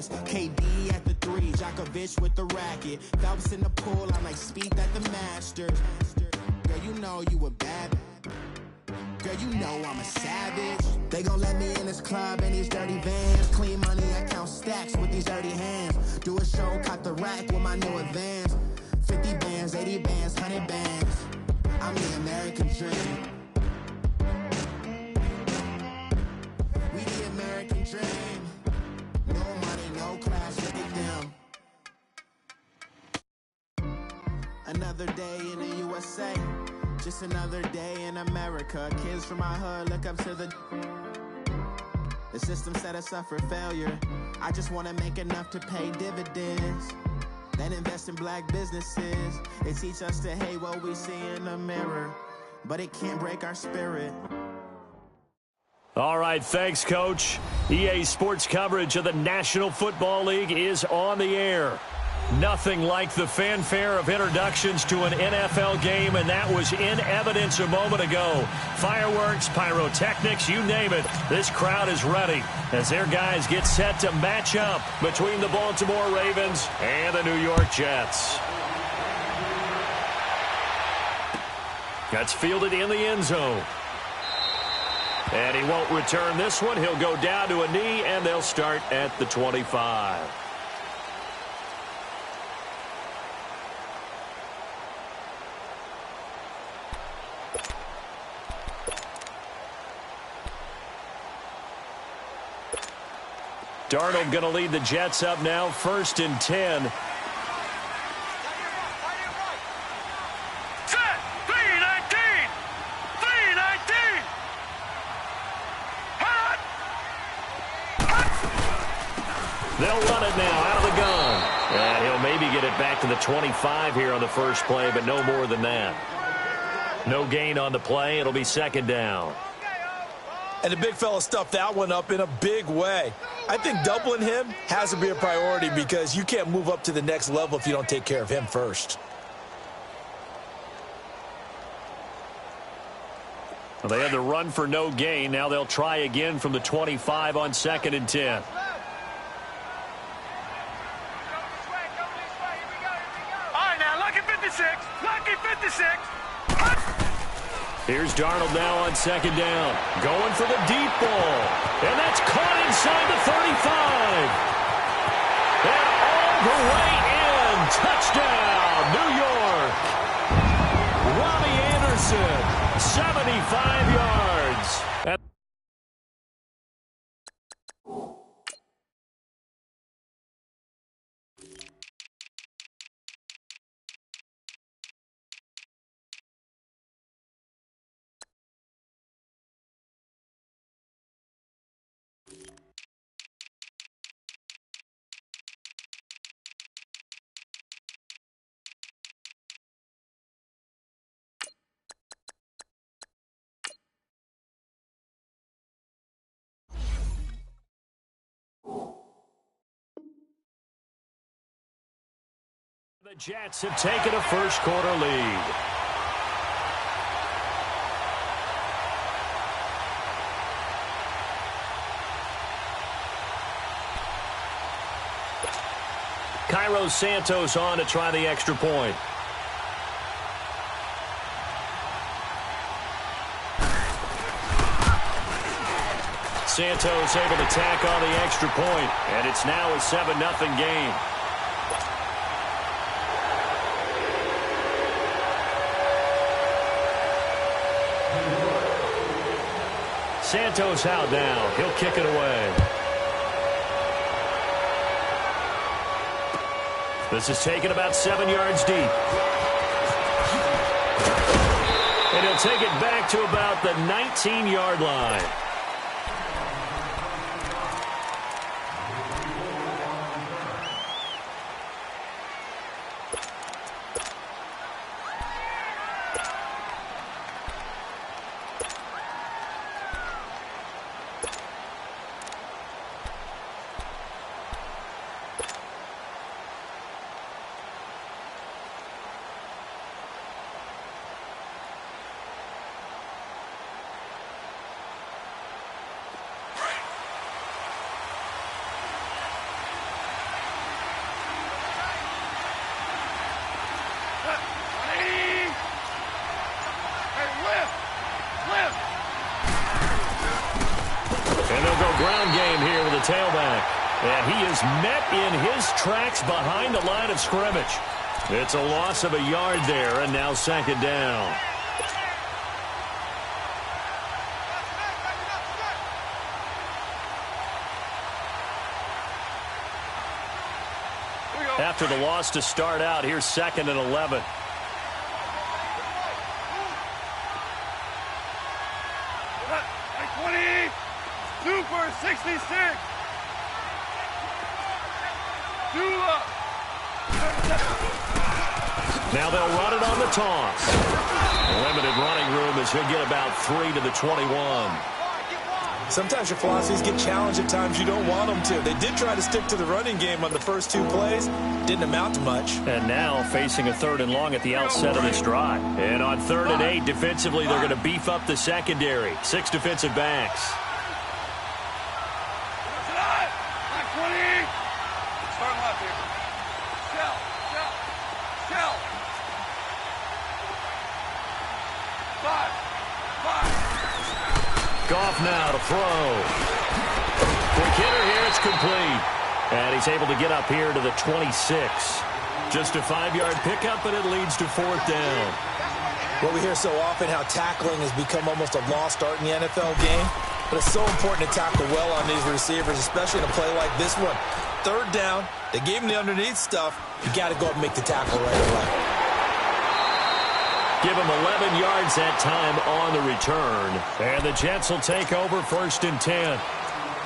practice. KD at the 3, Djokovic with the racket. Phelps in the pool, I'm like Speed at the Masters. Girl, you know you a bad. Girl, you know I'm a savage. They gon' let me in this club in these dirty vans. Clean money, I count stacks with these dirty hands. Do a show, caught the rack with my new advance. 50 bands, 80 bands, 100 bands. I'm the American dream. We the American dream. No money, no class, look at them. Another day in the USA. Just another day in America. Kids from my hood look up to the system set us up for failure. I just want to make enough to pay dividends, then invest in black businesses. They teach us to hate what we see in the mirror, but it can't break our spirit. All right, thanks, Coach. EA Sports coverage of the National Football League is on the air. Nothing like the fanfare of introductions to an NFL game, and that was in evidence a moment ago. Fireworks, pyrotechnics, you name it. This crowd is ready as their guys get set to match up between the Baltimore Ravens and the New York Jets. That's fielded in the end zone. And he won't return this one. He'll go down to a knee, and they'll start at the 25. Darnold going to lead the Jets up now, 1st and 10. Set! 319! 319! Hot! They'll run it now out of the gun. And he'll maybe get it back to the 25 here on the first play, but no more than that. No gain on the play. It'll be 2nd down. And the big fella stuffed that one up in a big way. I think doubling him has to be a priority because you can't move up to the next level if you don't take care of him first. Well, they had the run for no gain. Now they'll try again from the 25 on 2nd and 10. All right, now, lucky 56. Lucky 56. Here's Darnold now on 2nd down. Going for the deep ball. And that's caught inside the 35. And all the way in. Touchdown, New York. Robbie Anderson, 75 yards. The Jets have taken a first-quarter lead. Cairo Santos on to try the extra point. Santos able to tack on the extra point, and it's now a 7-0 game. Santos out now. He'll kick it away. This is taken about 7 yards deep. And he'll take it back to about the 19-yard line. And he is met in his tracks behind the line of scrimmage. It's a loss of a yard there, and now second down. After the loss to start out, here's 2nd and 11. Super 66. Now they'll run it on the toss. Limited running room as he'll get about 3 to the 21. Sometimes your philosophies get challenged at times you don't want them to. They did try to stick to the running game on the first 2 plays. Didn't amount to much. And now facing a 3rd and long at the outset of this drive. And on 3rd and 8, defensively, they're going to beef up the secondary. 6 defensive backs. Goff now to throw. Quick hitter here, it's complete. And he's able to get up here to the 26. Just a 5-yard pickup, and it leads to 4th down. Well, we hear so often how tackling has become almost a lost art in the NFL game. But it's so important to tackle well on these receivers, especially in a play like this one. 3rd down, they gave him the underneath stuff. You got to go up and make the tackle right away. Give him 11 yards that time on the return. And the Jets will take over 1st and 10.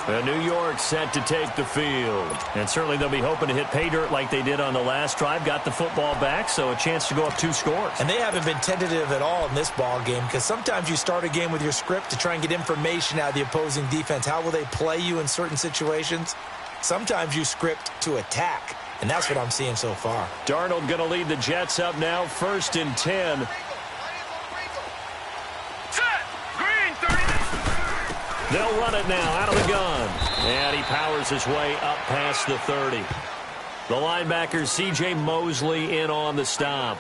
And New York set to take the field. And certainly they'll be hoping to hit pay dirt like they did on the last drive. Got the football back, so a chance to go up 2 scores. And they haven't been tentative at all in this ball game, because sometimes you start a game with your script to try and get information out of the opposing defense. How will they play you in certain situations? Sometimes you script to attack. And that's what I'm seeing so far. Darnold going to lead the Jets up now, 1st and 10. They'll run it now out of the gun. And he powers his way up past the 30. The linebacker, C.J. Mosley, in on the stop.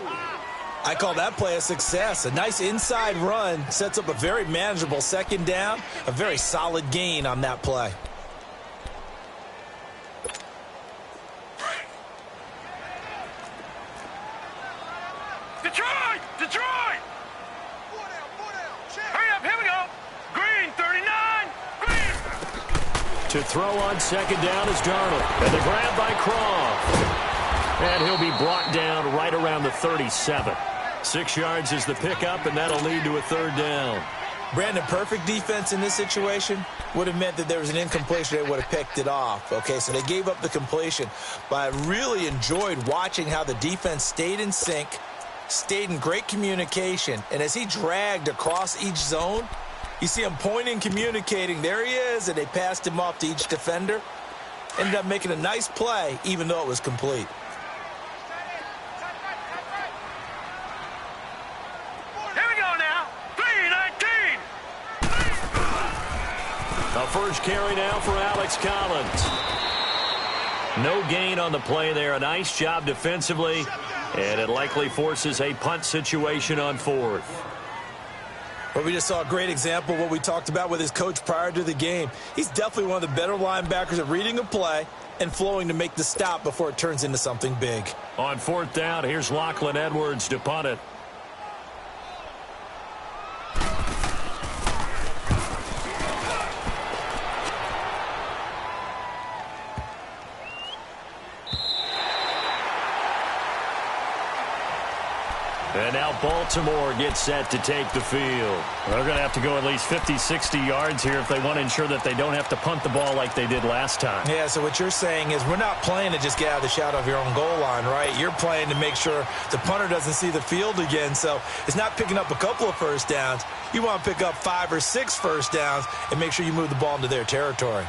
I call that play a success. A nice inside run sets up a very manageable 2nd down. A very solid gain on that play. Detroit! Detroit! Hurry up, here we go. Green, 39. To throw on 2nd down is Darnold. And the grab by Croft. And he'll be brought down right around the 37. 6 yards is the pickup, and that'll lead to a 3rd down. Brandon, perfect defense in this situation would have meant that there was an incompletion. They would have picked it off. Okay, so they gave up the completion. But I really enjoyed watching how the defense stayed in sync, stayed in great communication, and as he dragged across each zone, you see him pointing, communicating. There he is, and they passed him off to each defender. Ended up making a nice play, even though it was complete. Here we go now. 3-19. A first carry now for Alex Collins. No gain on the play there. A nice job defensively, and it likely forces a punt situation on 4th. Well, we just saw a great example of what we talked about with his coach prior to the game. He's definitely one of the better linebackers at reading a play and flowing to make the stop before it turns into something big. On 4th down, here's Lachlan Edwards to punt it. And now Baltimore gets set to take the field. They're going to have to go at least 50, 60 yards here if they want to ensure that they don't have to punt the ball like they did last time. Yeah, so what you're saying is we're not playing to just get out of the shadow of your own goal line, right? You're playing to make sure the punter doesn't see the field again. So it's not picking up a couple of first downs. You want to pick up 5 or 6 first downs and make sure you move the ball into their territory.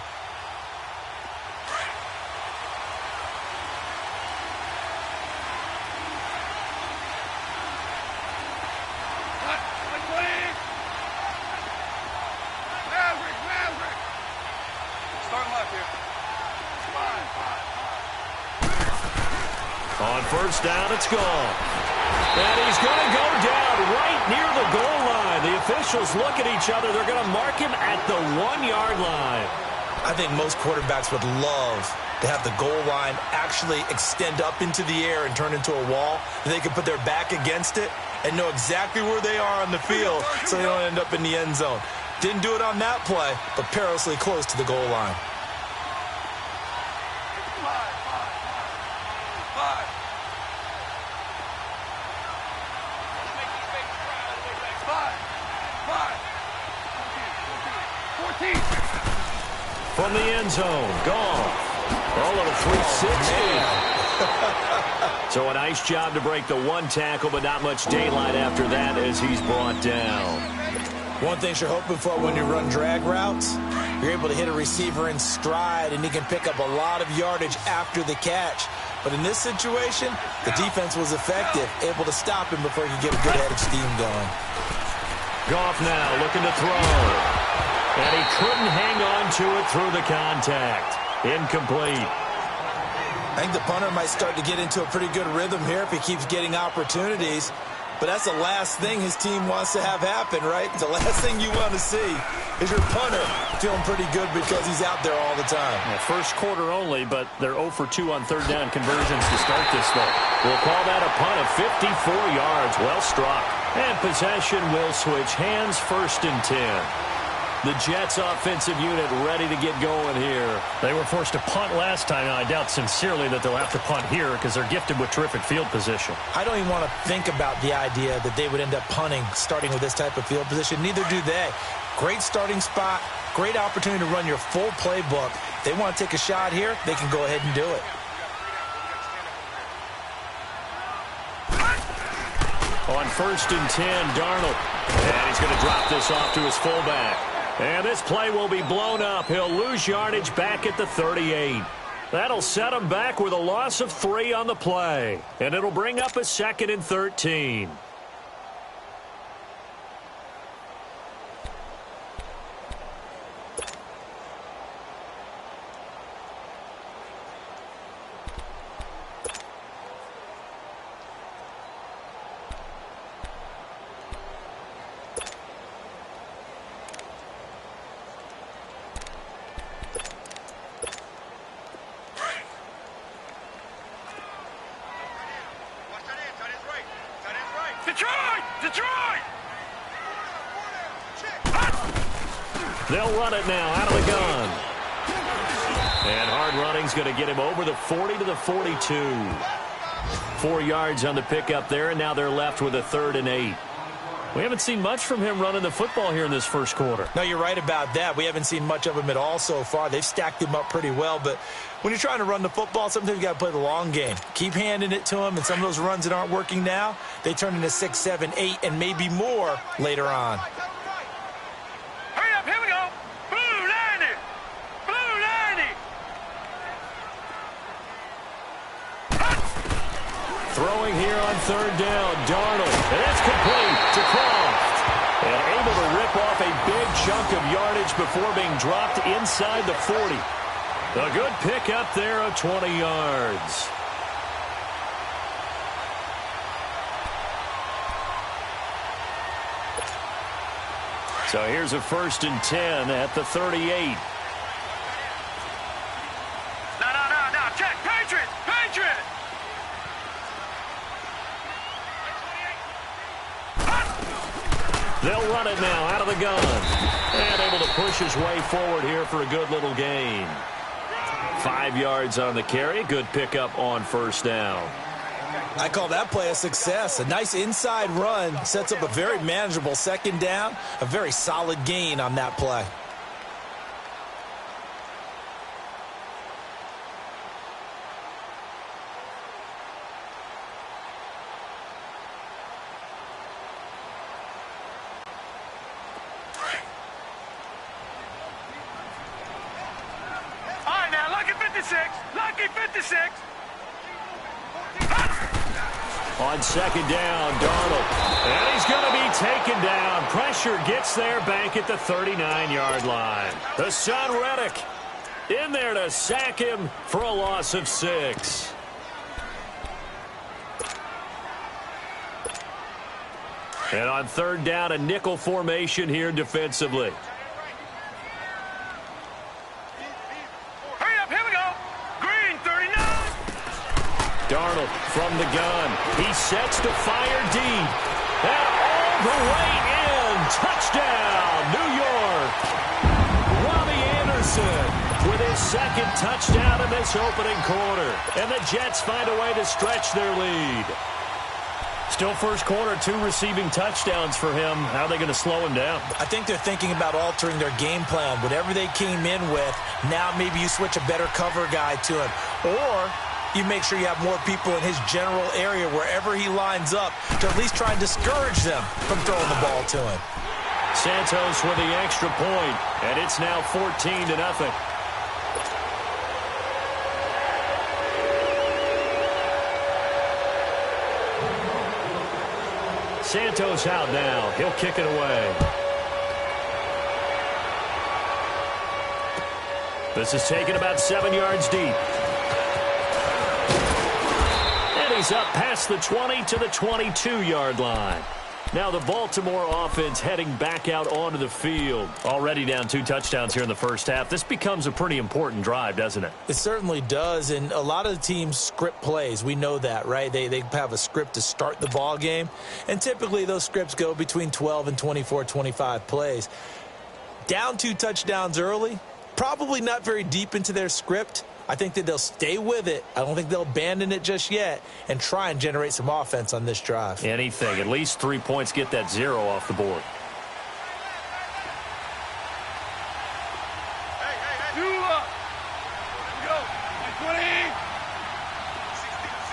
On first down, it's gone. And he's going to go down right near the goal line. The officials look at each other. They're going to mark him at the 1-yard line. I think most quarterbacks would love to have the goal line actually extend up into the air and turn into a wall, and they can put their back against it and know exactly where they are on the field so they don't end up in the end zone. Didn't do it on that play, but perilously close to the goal line. From the end zone, gone. Oh, little 360. So a nice job to break the one tackle, but not much daylight after that as he's brought down. One thing you're hoping for when you run drag routes, you're able to hit a receiver in stride, and he can pick up a lot of yardage after the catch. But in this situation, the defense was effective, able to stop him before he could get a good head of steam going. Goff now looking to throw. And he couldn't hang on to it through the contact. Incomplete. I think the punter might start to get into a pretty good rhythm here if he keeps getting opportunities. But that's the last thing his team wants to have happen, right? The last thing you want to see is your punter feeling pretty good because he's out there all the time. Yeah, first quarter only, but they're 0 for 2 on third down conversions to start this one. We'll call that a punt of 54 yards. Well struck. And possession will switch hands, 1st and 10. The Jets offensive unit ready to get going here. They were forced to punt last time. I doubt sincerely that they'll have to punt here because they're gifted with terrific field position. I don't even want to think about the idea that they would end up punting starting with this type of field position. Neither do they. Great starting spot. Great opportunity to run your full playbook. If they want to take a shot here, they can go ahead and do it. On 1st and 10, Darnold. And he's going to drop this off to his fullback. And this play will be blown up. He'll lose yardage back at the 38. That'll set him back with a loss of 3 on the play. And it'll bring up a 2nd and 13. Detroit! They'll run it now out of the gun. And hard running's going to get him over the 40 to the 42. 4 yards on the pickup there, and now they're left with a 3rd and 8. We haven't seen much from him running the football here in this first quarter. No, you're right about that. We haven't seen much of him at all so far. They've stacked him up pretty well, but when you're trying to run the football, sometimes you got to play the long game. Keep handing it to him, and some of those runs that aren't working now, they turn into 6, 7, 8, and maybe more later on. Hurry up, here we go. Blue 90. Blue 90. Throwing here on 3rd down, Darnold. And it's complete to Croft. And able to rip off a big chunk of yardage before being dropped inside the 40. A good pickup there of 20 yards. So here's a 1st and 10 at the 38. No. Check. Patriot. They'll run it now out of the gun. And able to push his way forward here for a good little gain. 5 yards on the carry. Good pickup on 1st down. I call that play a success. A nice inside run sets up a very manageable 2nd down. A very solid gain on that play. Lucky 56. On 2nd down, Darnold. And he's going to be taken down. Pressure gets there back at the 39-yard line. Hassan Reddick in there to sack him for a loss of 6. And on 3rd down, a nickel formation here defensively. Darnold from the gun. He sets to fire deep. And all the way in. Touchdown, New York. Robbie Anderson with his second touchdown in this opening quarter. And the Jets find a way to stretch their lead. Still first quarter, 2 receiving touchdowns for him. How are they going to slow him down? I think they're thinking about altering their game plan. Whatever they came in with, now maybe you switch a better cover guy to him. Or you make sure you have more people in his general area wherever he lines up to at least try and discourage them from throwing the ball to him. Santos with the extra point, and it's now 14-0. Santos out now. He'll kick it away. This is taken about 7 yards deep. And he's up past the 20 to the 22-yard line. Now the Baltimore offense heading back out onto the field. Already down 2 touchdowns here in the first half. This becomes a pretty important drive, doesn't it? It certainly does, and a lot of the teams script plays. We know that, right? They have a script to start the ball game, and typically those scripts go between 12 and 24, 25 plays. Down 2 touchdowns early, probably not very deep into their script. I think that they'll stay with it. I don't think they'll abandon it just yet and try and generate some offense on this drive. Anything. At least 3 points, get that 0 off the board. Hey, you up. Here we go. 20.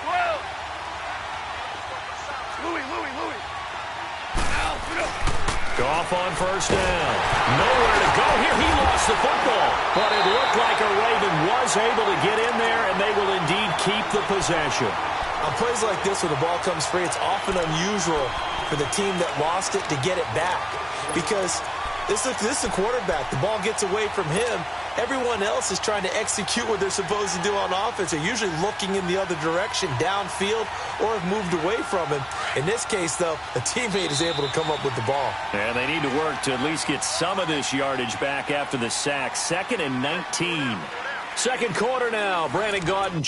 12. Louis. Now, put up. Goff on first down. Nowhere to go here. He lost the football. But it looked like a Raven was able to get in there, and they will indeed keep the possession. On plays like this where the ball comes free, it's often unusual for the team that lost it to get it back. Because this is a quarterback. The ball gets away from him. Everyone else is trying to execute what they're supposed to do on offense. They're usually looking in the other direction, downfield, or have moved away from him. In this case, though, a teammate is able to come up with the ball. And they need to work to at least get some of this yardage back after the sack. 2nd and 19. Second quarter now. Brandon Gaudin.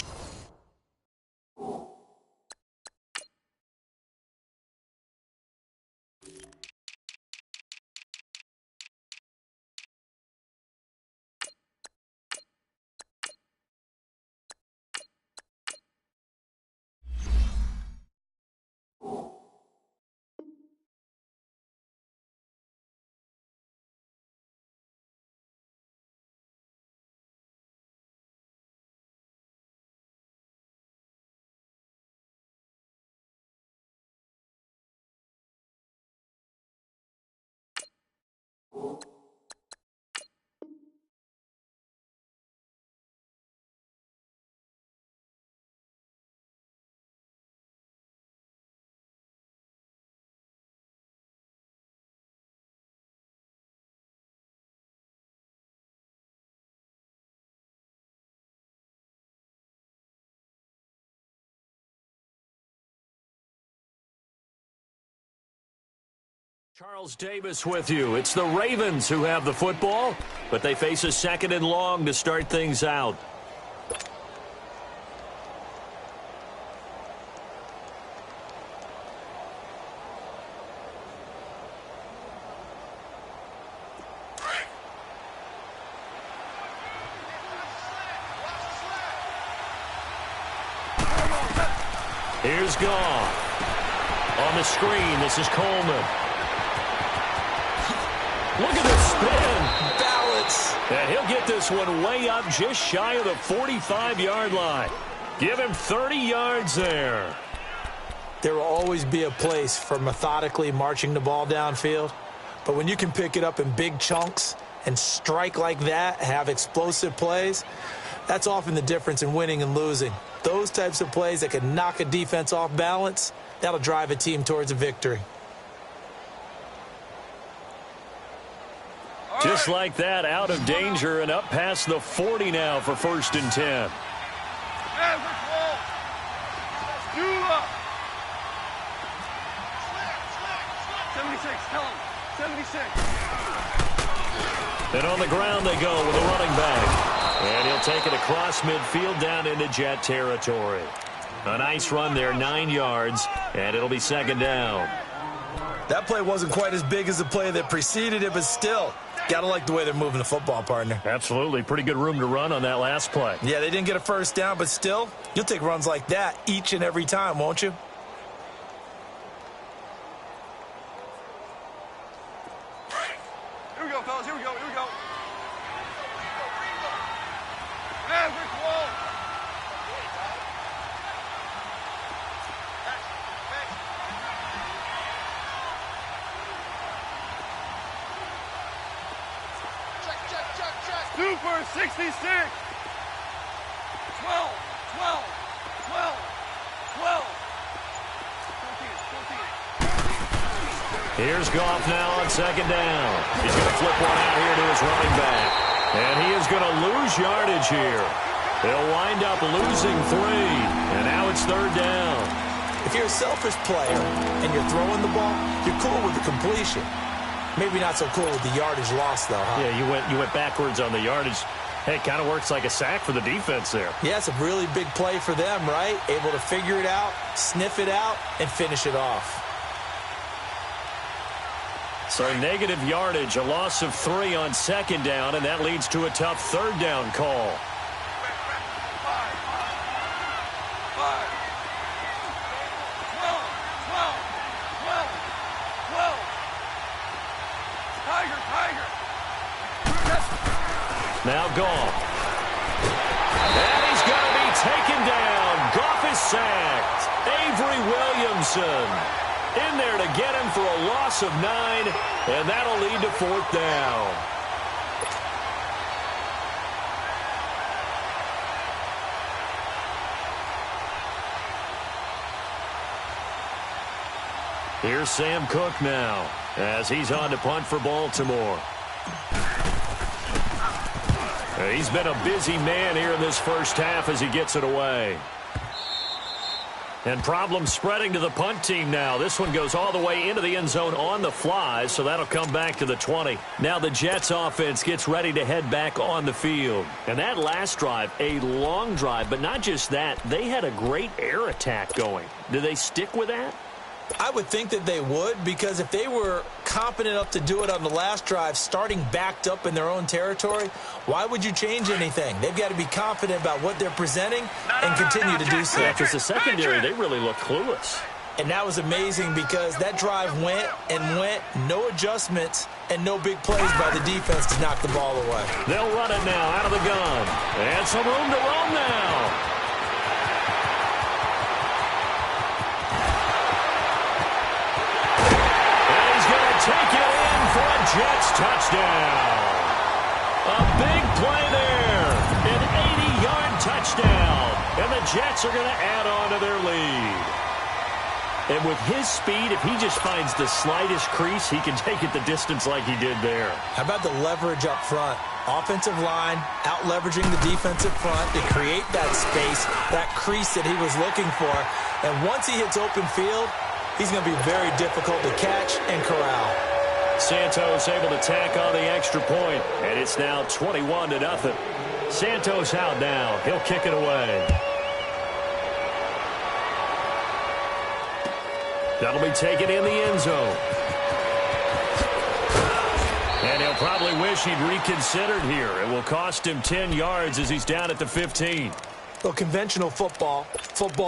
Charles Davis with you. It's the Ravens who have the football, but they face a 2nd and long to start things out. Here's Goff. On the screen, this is Coleman. Look at the spin. Balance. And he'll get this one way up just shy of the 45-yard line. Give him 30 yards there. There will always be a place for methodically marching the ball downfield. But when you can pick it up in big chunks and strike like that, have explosive plays, that's often the difference in winning and losing. Those types of plays that can knock a defense off balance, that'll drive a team towards a victory. Just like that, out of danger and up past the 40 now for 1st and 10. Hey, you up. 76, tell him. 76. And on the ground they go with a running back. And he'll take it across midfield down into Jet territory. A nice run there, 9 yards, and it'll be second down. That play wasn't quite as big as the play that preceded it, but still, gotta like the way they're moving the football, partner. Absolutely. Pretty good room to run on that last play. Yeah, they didn't get a first down, but still, you'll take runs like that each and every time, won't you? Here we go, fellas. Here we go. Here we go. Man, we're cool. 2 for 66. 12, 12, 12, 12. 14. Here's Goff now on second down. He's going to flip one out here to his running back. And he is going to lose yardage here. He'll wind up losing 3. And now it's third down. If you're a selfish player and you're throwing the ball, you're cool with the completion. Maybe not so cool with the yardage loss, though, huh? Yeah, you went backwards on the yardage. Hey, it kind of works like a sack for the defense there. Yeah, it's a really big play for them, right? Able to figure it out, sniff it out, and finish it off. So negative yardage, a loss of 3 on second down, and that leads to a tough third down call. 12. Tiger. Now Goff. And he's going to be taken down. Goff is sacked. Avery Williamson in there to get him for a loss of 9, and that'll lead to fourth down. Here's Sam Cook now as he's on to punt for Baltimore. He's been a busy man here in this first half as he gets it away. And problems spreading to the punt team now. This one goes all the way into the end zone on the fly, so that'll come back to the 20. Now the Jets offense gets ready to head back on the field. And that last drive, a long drive, but not just that. They had a great air attack going. Do they stick with that? I would think that they would, because if they were competent enough to do it on the last drive, starting backed up in their own territory, why would you change anything? They've got to be confident about what they're presenting and continue to do so. Yeah, because the secondary, they really look clueless. And that was amazing because that drive went and went, no adjustments, and no big plays by the defense to knock the ball away. They'll run it now out of the gun. And some room to roam now. Take it in for a Jets touchdown. A big play there. An 80-yard touchdown. And the Jets are going to add on to their lead. And with his speed, if he just finds the slightest crease, he can take it the distance like he did there. How about the leverage up front? Offensive line out-leveraging the defensive front to create that space, that crease that he was looking for. And once he hits open field, he's going to be very difficult to catch and corral. Santos able to tack on the extra point, and it's now 21-0. Santos out now. He'll kick it away. That'll be taken in the end zone. And he'll probably wish he'd reconsidered here. It will cost him 10 yards as he's down at the 15. Well, conventional football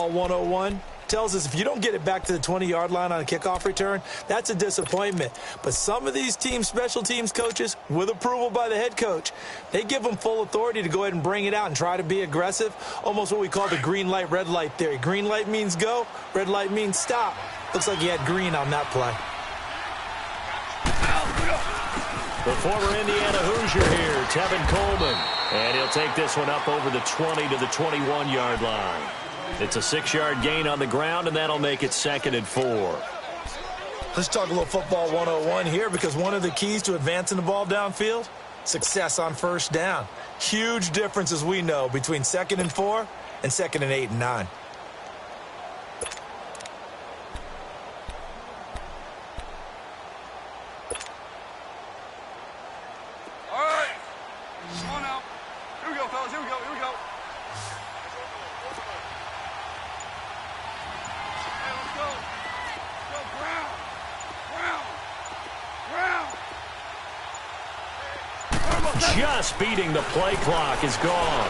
101, tells us if you don't get it back to the 20-yard line on a kickoff return, that's a disappointment. But some of these teams, special teams coaches, with approval by the head coach, they give them full authority to go ahead and bring it out and try to be aggressive, almost what we call the green light, red light theory. Green light means go, red light means stop. Looks like he had green on that play. The former Indiana Hoosier here, Tevin Coleman. And he'll take this one up over the 20 to the 21-yard line. It's a 6-yard gain on the ground, and that'll make it 2nd and 4. Let's talk a little football 101 here, because one of the keys to advancing the ball downfield, success on first down. Huge difference, as we know, between 2nd and 4 and 2nd and 8 and 9. All right. Come on now. Here we go, fellas. Here we go. just beating the play clock, is gone.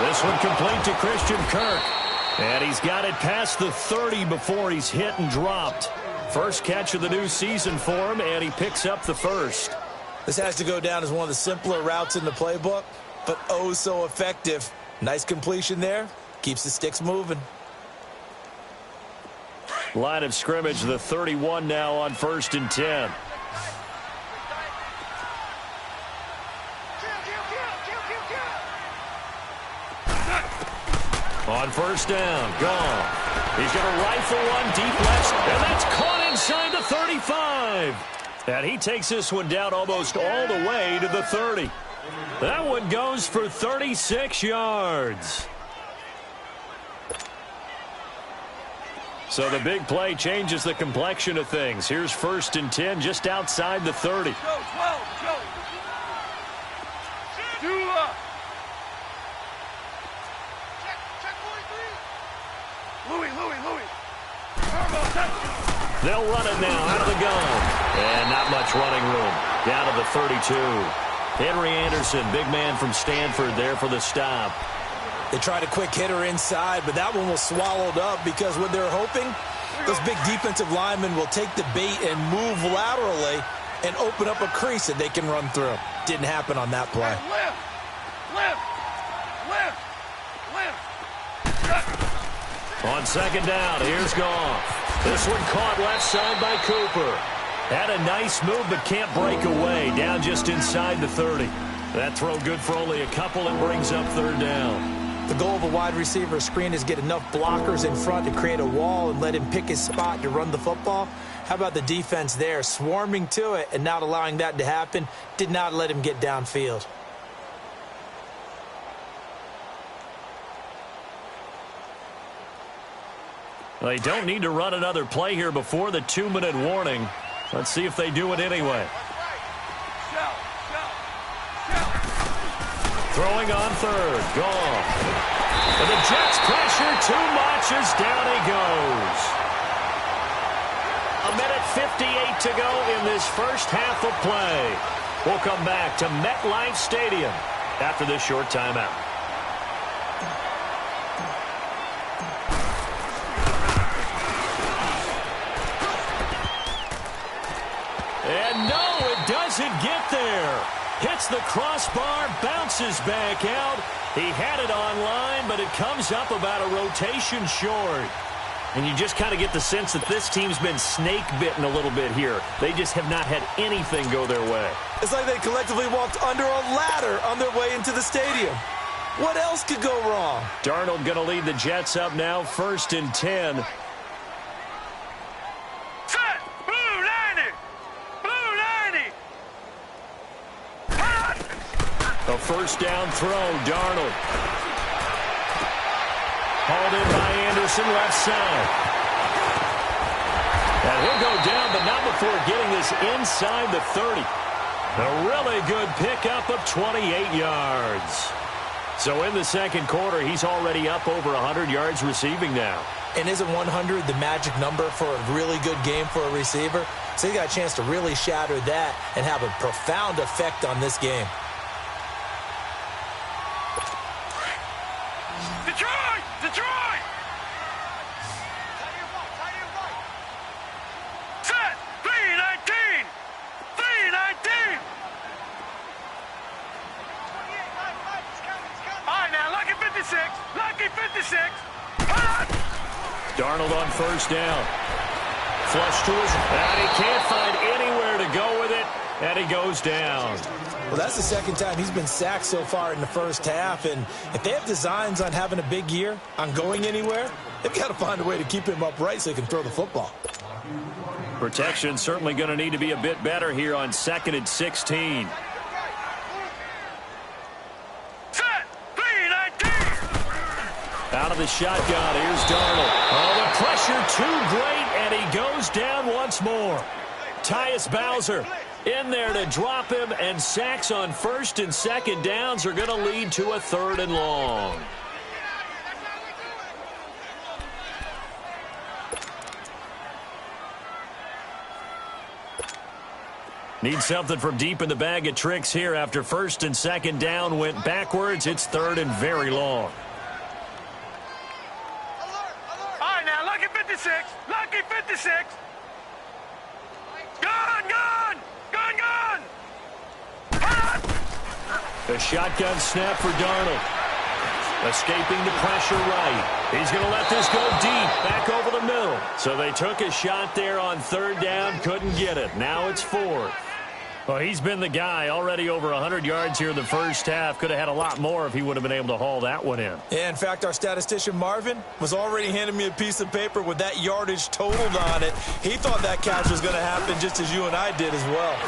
This one complete to Christian Kirk. And he's got it past the 30 before he's hit and dropped. First catch of the new season for him, and he picks up the first. This has to go down as one of the simpler routes in the playbook, but oh so effective. Nice completion there. Keeps the sticks moving. Line of scrimmage, the 31 now on 1st and 10. On 1st down, gone. He's going to rifle one deep left, and that's caught inside the 35. And he takes this one down almost all the way to the 30. That one goes for 36 yards. So the big play changes the complexion of things. Here's 1st and 10 just outside the 30. Go, 12, go. Do up. Check 43. Louis. They'll run it now out of the gun. And not much running room. Down to the 32. Henry Anderson, big man from Stanford there for the stop. They tried a quick hitter inside, but that one was swallowed up because what they're hoping, those big defensive linemen will take the bait and move laterally and open up a crease that they can run through. Didn't happen on that play. Lift. On 2nd down, here's Goff. This one caught left side by Cooper. Had a nice move, but can't break away. Down just inside the 30. That throw good for only a couple and brings up 3rd down. The goal of a wide receiver screen is get enough blockers in front to create a wall and let him pick his spot to run the football. How about the defense there, swarming to it and not allowing that to happen? Did not let him get downfield. They don't need to run another play here before the 2-minute warning. Let's see if they do it anyway. Throwing on 3rd. Gone. And the Jets pressure too much as down he goes. 1:58 to go in this first half of play. We'll come back to MetLife Stadium after this short timeout. And no, it doesn't get there. Hits the crossbar, bounces back out. He had it online, but it comes up about a rotation short. And you just kind of get the sense that this team's been snake-bitten a little bit here. They just have not had anything go their way. It's like they collectively walked under a ladder on their way into the stadium. What else could go wrong? Darnold going to lead the Jets up now, 1st and 10. A 1st down throw, Darnold. Hauled in by Anderson, left side. And he'll go down, but not before getting this inside the 30. A really good pickup of 28 yards. So in the 2nd quarter, he's already up over 100 yards receiving now. And isn't 100 the magic number for a really good game for a receiver? So he got a chance to really shatter that and have a profound effect on this game. Detroit! Set! 319! 319! All right, now, lucky 56. Lucky 56. Darnold on 1st down. Flush to his... And he can't find anywhere to go with it. And he goes down. Well, that's the 2nd time he's been sacked so far in the first half. And if they have designs on having a big year, on going anywhere, they've got to find a way to keep him upright so he can throw the football. Protection certainly going to need to be a bit better here on 2nd and 16. Set! 319! Out of the shotgun, here's Darnold. Oh, the pressure too great, and he goes down once more. Tyus Bowser in there to drop him, and sacks on 1st and 2nd downs are going to lead to a 3rd and long. Need something from deep in the bag of tricks here after first and second down went backwards. It's third and very long. All right, now, lucky 56. Lucky 56. Gun, gun! Gun, gun! A shotgun snap for Darnold. Escaping the pressure right. He's going to let this go deep, back over the middle. So they took a shot there on third down, couldn't get it. Now it's fourth. Well, he's been the guy, already over 100 yards here in the first half. Could have had a lot more if he would have been able to haul that one in. Yeah, in fact, our statistician Marvin was already handing me a piece of paper with that yardage totaled on it. He thought that catch was going to happen just as you and I did as well.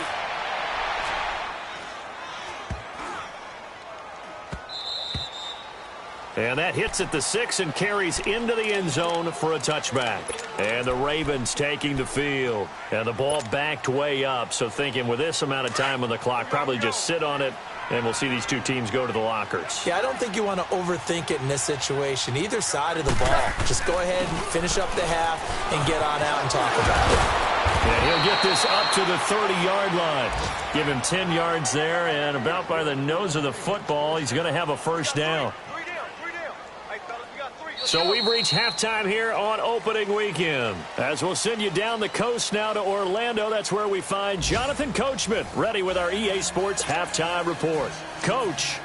And that hits at the 6 and carries into the end zone for a touchback. And the Ravens taking the field. And the ball backed way up. So thinking with this amount of time on the clock, probably just sit on it, and we'll see these two teams go to the lockers. Yeah, I don't think you want to overthink it in this situation. Either side of the ball. Just go ahead and finish up the half and get on out and talk about it. And he'll get this up to the 30-yard line. Give him 10 yards there, and about by the nose of the football, he's going to have a first down. So we've reached halftime here on opening weekend. As we'll send you down the coast now to Orlando, that's where we find Jonathan Coachman ready with our EA Sports halftime report. Coach.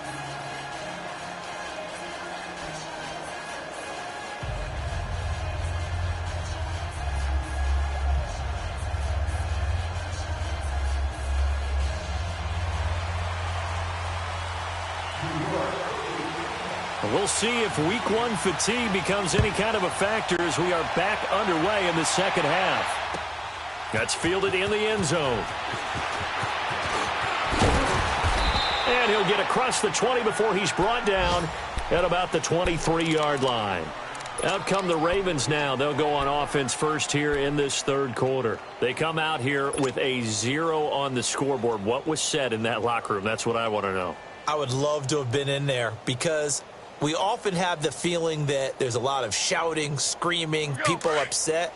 We'll see if week one fatigue becomes any kind of a factor as we are back underway in the second half. That's fielded in the end zone. And he'll get across the 20 before he's brought down at about the 23-yard line. Out come the Ravens now. They'll go on offense first here in this third quarter. They come out here with a 0 on the scoreboard. What was said in that locker room? That's what I want to know. I would love to have been in there because we often have the feeling that there's a lot of shouting, screaming, people upset.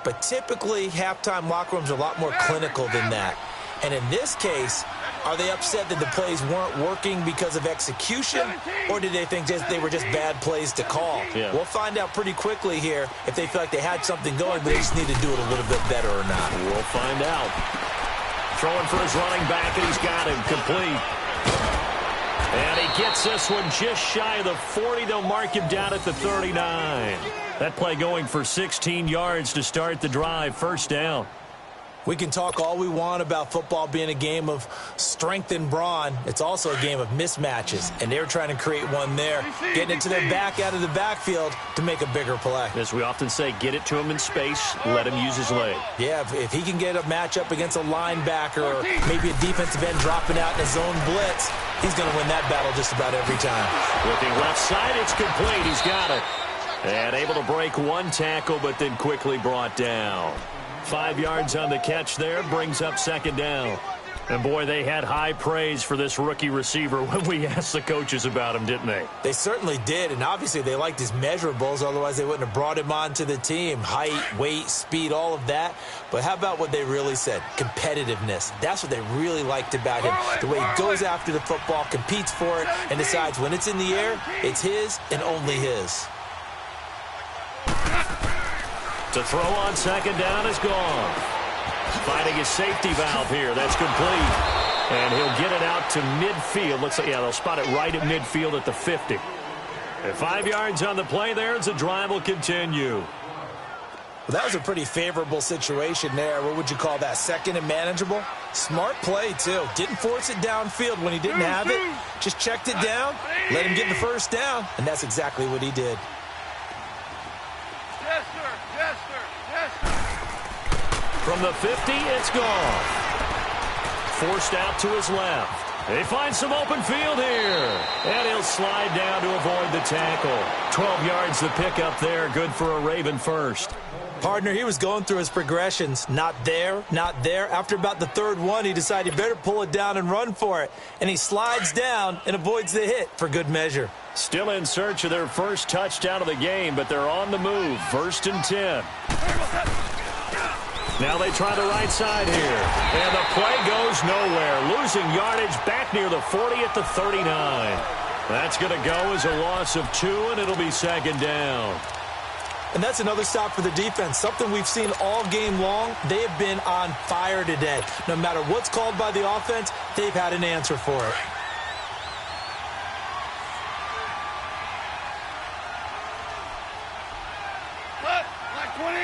But typically, halftime locker rooms are a lot more clinical than that. And in this case, are they upset that the plays weren't working because of execution? Or did they think they were just bad plays to call? Yeah. We'll find out pretty quickly here if they feel like they had something going, but they just need to do it a little bit better or not. We'll find out. Throwing for his running back, and he's got him complete. And he gets this one just shy of the 40. They'll mark him down at the 39. That play going for 16 yards to start the drive. First down. We can talk all we want about football being a game of strength and brawn. It's also a game of mismatches, and they're trying to create one there, getting it to their back out of the backfield to make a bigger play. As we often say, get it to him in space, let him use his leg. Yeah, if he can get a matchup against a linebacker or maybe a defensive end dropping out in a zone blitz, he's going to win that battle just about every time. Looking left side, it's complete. He's got it. And able to break one tackle, but then quickly brought down. 5 yards on the catch there, brings up second down. And, boy, they had high praise for this rookie receiver when we asked the coaches about him, didn't they? They certainly did, and obviously they liked his measurables. Otherwise, they wouldn't have brought him onto the team. Height, weight, speed, all of that. But how about what they really said? Competitiveness. That's what they really liked about him. The way he goes after the football, competes for it, and decides when it's in the air, it's his and only his. To throw on second down is gone. Finding his safety valve here. That's complete. And he'll get it out to midfield. Looks like, yeah, they'll spot it right at midfield at the 50. And 5 yards on the play there as the drive will continue. Well, that was a pretty favorable situation there. What would you call that? Second and manageable? Smart play, too. Didn't force it downfield when he didn't have it. Just checked it down, let him get the first down, and that's exactly what he did. Yes, sir. Yes, sir. Yes, sir. From the 50, it's gone. Forced out to his left. They find some open field here. And he'll slide down to avoid the tackle. 12 yards the pickup there. Good for a Raven first. Partner, he was going through his progressions. Not there, not there. After about the third one, he decided he better pull it down and run for it. And he slides down and avoids the hit for good measure. Still in search of their first touchdown of the game, but they're on the move. 1st and 10. Now they try the right side here. And the play goes nowhere. Losing yardage back near the 40 at the 39. That's going to go as a loss of 2, and it'll be second down. And that's another stop for the defense. Something we've seen all game long. They have been on fire today. No matter what's called by the offense, they've had an answer for it. Like 20.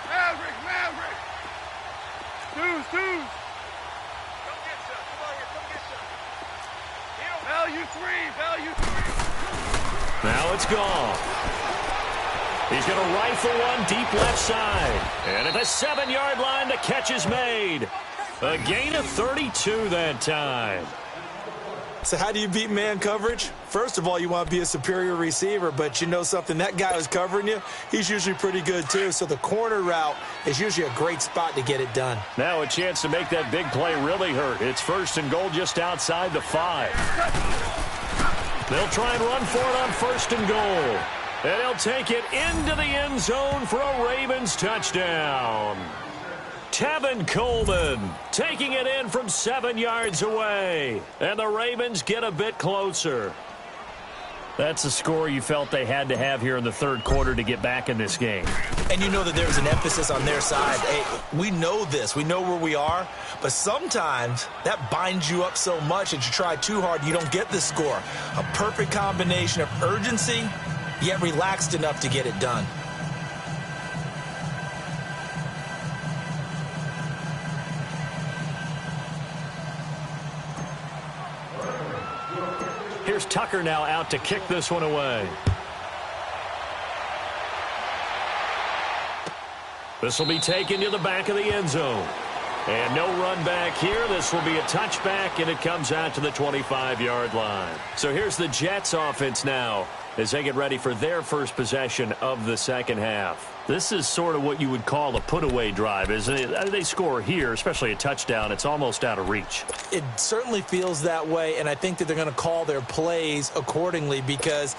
Maverick. Deuce. Come get some. Come on here. Come get some. Value 3. Now it's gone. He's going to rifle one deep left side. And at the 7-yard line, the catch is made. A gain of 32 that time. So how do you beat man coverage? First of all, you want to be a superior receiver, but you know something, that guy who's covering you, he's usually pretty good too. So the corner route is usually a great spot to get it done. Now a chance to make that big play really hurt. It's 1st and goal just outside the 5. They'll try and run for it on 1st and goal. And he'll take it into the end zone for a Ravens touchdown. Tevin Coleman taking it in from 7 yards away. And the Ravens get a bit closer. That's a score you felt they had to have here in the 3rd quarter to get back in this game. And you know that there's an emphasis on their side. Hey, we know this. We know where we are. But sometimes that binds you up so much that you try too hard, you don't get the score. A perfect combination of urgency, yet relaxed enough to get it done. Here's Tucker now out to kick this one away. This will be taken to the back of the end zone. And no run back here. This will be a touchback, and it comes out to the 25-yard line. So here's the Jets offense now as they get ready for their first possession of the second half. This is sort of what you would call a put-away drive, isn't it? They score here, especially a touchdown. It's almost out of reach. It certainly feels that way, and I think that they're going to call their plays accordingly because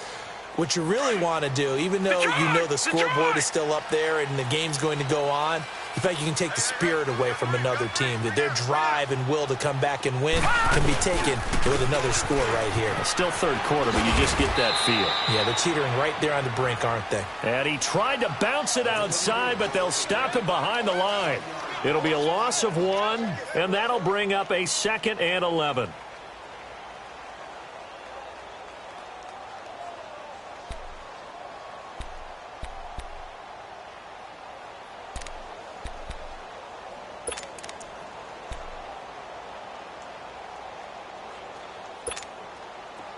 what you really want to do, even though you know the scoreboard is still up there and the game's going to go on, in fact, you can take the spirit away from another team. That their drive and will to come back and win can be taken with another score right here. It's still 3rd quarter, but you just get that feel. Yeah, they're teetering right there on the brink, aren't they? And he tried to bounce it outside, but they'll stop him behind the line. It'll be a loss of 1, and that'll bring up a 2nd and 11.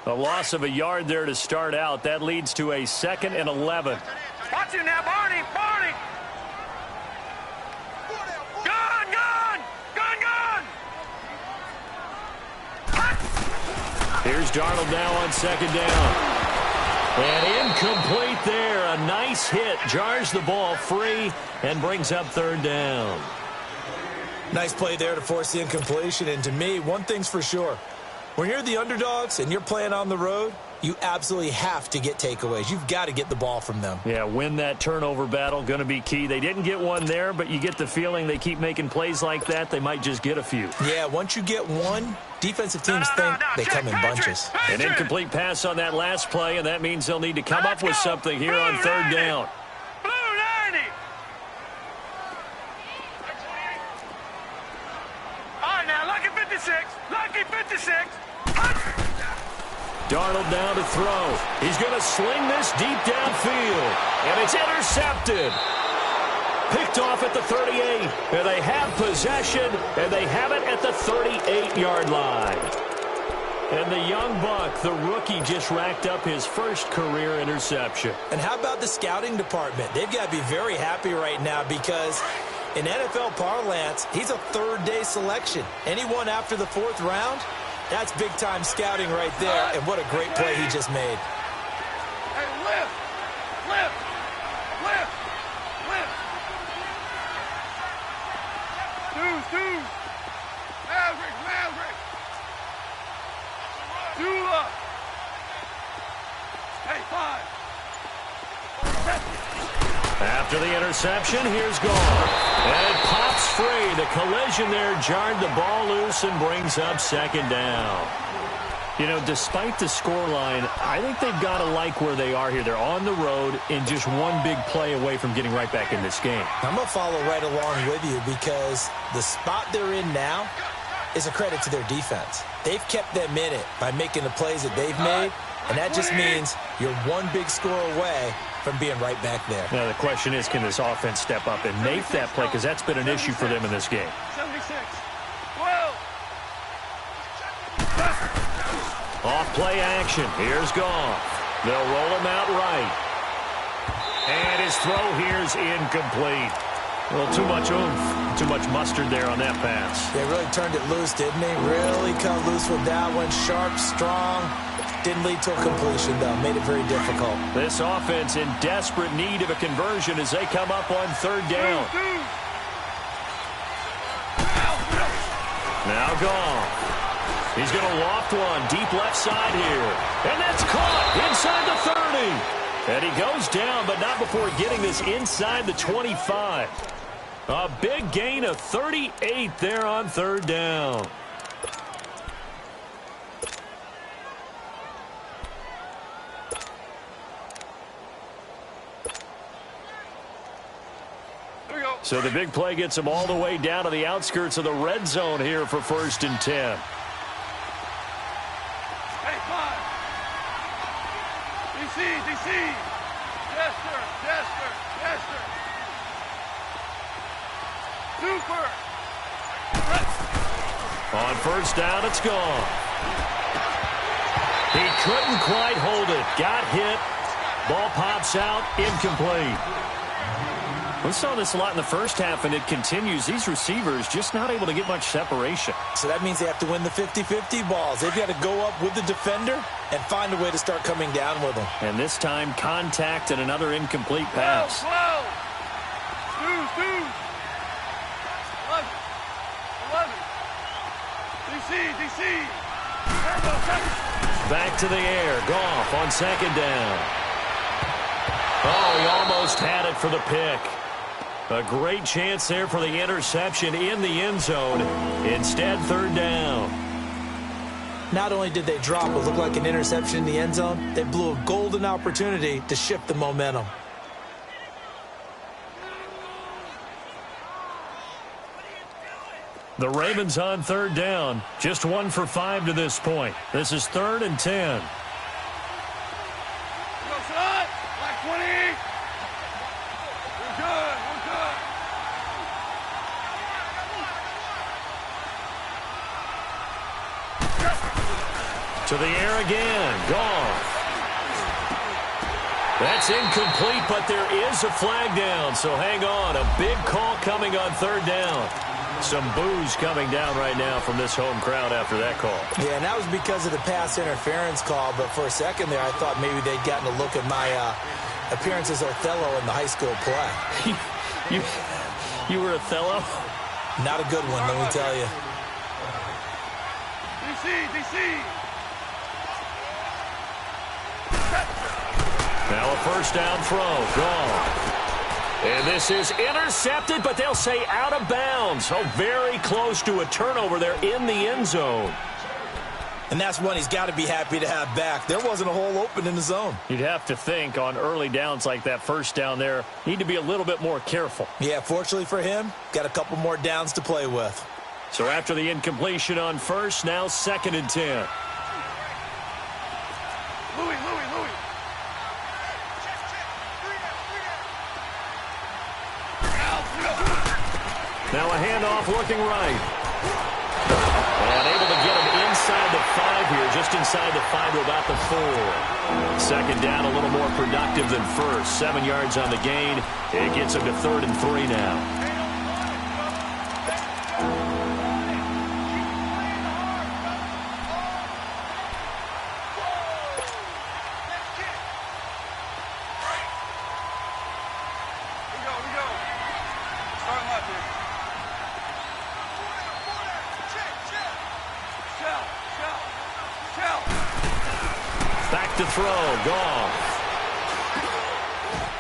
A loss of a yard there to start out. That leads to a 2nd and 11. Watch him now, Barney. Gun. Here's Darnold now on 2nd down. And incomplete there. A nice hit. Jars the ball free and brings up 3rd down. Nice play there to force the incompletion. And to me, one thing's for sure. When you're the underdogs and you're playing on the road, you absolutely have to get takeaways. You've got to get the ball from them. Yeah, win that turnover battle, going to be key. They didn't get one there, but you get the feeling they keep making plays like that, they might just get a few. Yeah, once you get one, defensive teams think they come in bunches. An incomplete pass on that last play, and that means they'll need to come up with something here on 3rd down. All right, now, lucky 56. Darnold down to throw. He's going to sling this deep downfield, and it's intercepted. Picked off at the 38, and they have possession, and they have it at the 38-yard line. And the young buck, the rookie, just racked up his first career interception. And how about the scouting department? They've got to be very happy right now because in NFL parlance, he's a 3rd-day selection. Anyone after the 4th round, that's big-time scouting right there, and what a great play he just made. Hey, lift. Deuce. Maverick. Dula. Hey, 5. After the interception, here's Goff. And it pops free. The collision there jarred the ball loose and brings up second down. You know, despite the scoreline, I think they've got to like where they are here. They're on the road and just one big play away from getting right back in this game. I'm going to follow right along with you because the spot they're in now is a credit to their defense. They've kept them in it by making the plays that they've made, and that just means you're one big score away from being right back there. Now, the question is, can this offense step up and make that play? Because that's been an issue for them in this game. 76. 12. Off play action. Here's Goff. They'll roll him out right. And his throw here's incomplete. A little too much oomph, too much mustard there on that pass. They really turned it loose, didn't they? Really cut loose with that one. Sharp, strong. Didn't lead to a completion, though. Made it very difficult. This offense in desperate need of a conversion as they come up on third down. Now Goff. He's going to loft one deep left side here. And that's caught inside the 30. And he goes down, but not before getting this inside the 25. A big gain of 38 there on third down. So the big play gets them all the way down to the outskirts of the red zone here for 1st and 10. Hey, fine. DC. Jester. Super. On first down, it's gone. He couldn't quite hold it. Got hit. Ball pops out. Incomplete. We saw this a lot in the first half, and it continues. These receivers just not able to get much separation. So that means they have to win the 50-50 balls. They've got to go up with the defender and find a way to start coming down with them. And this time, contact and another incomplete pass. Whoa. Dude. 11. DC. Back to the air. Goff on second down. Oh, he almost had it for the pick. A great chance there for the interception in the end zone. Instead, third down. Not only did they drop what looked like an interception in the end zone, they blew a golden opportunity to shift the momentum. The Ravens on third down. Just 1 for 5 to this point. This is 3rd and 10. Go, son. Like 20. We're good. To the air again. Goff. That's incomplete, but there is a flag down, so hang on. A big call coming on third down. Some boos coming down right now from this home crowd after that call. Yeah, and that was because of the pass interference call, but for a second there I thought maybe they'd gotten a look at my appearance as Othello in the high school play. You were Othello? Not a good one, let me tell you. DC. Now a first down throw. Gone. And this is intercepted, but they'll say out of bounds. Oh, very close to a turnover there in the end zone. And that's one he's got to be happy to have back. There wasn't a hole open in the zone. You'd have to think on early downs like that first down there, need to be a little bit more careful. Yeah, fortunately for him, got a couple more downs to play with. So after the incompletion on first, now 2nd and 10. Louis. Now a handoff looking right. And able to get him inside the 5 here, just inside the 5 to about the 4. Second down, a little more productive than first. 7 yards on the gain. It gets him to 3rd and 3 now. Back to throw. Goff.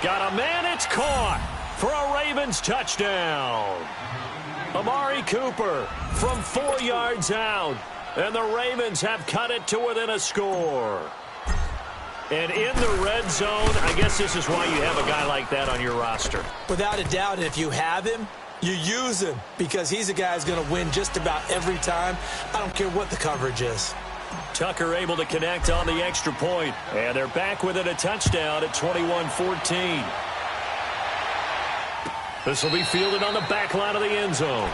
Got a man, it's caught for a Ravens touchdown. Amari Cooper from 4 yards out, and the Ravens have cut it to within a score. And in the red zone, I guess this is why you have a guy like that on your roster. Without a doubt, and if you have him, you use him because he's a guy who's going to win just about every time. I don't care what the coverage is. Tucker able to connect on the extra point, and they're back within a touchdown at 21-14. This will be fielded on the back line of the end zone.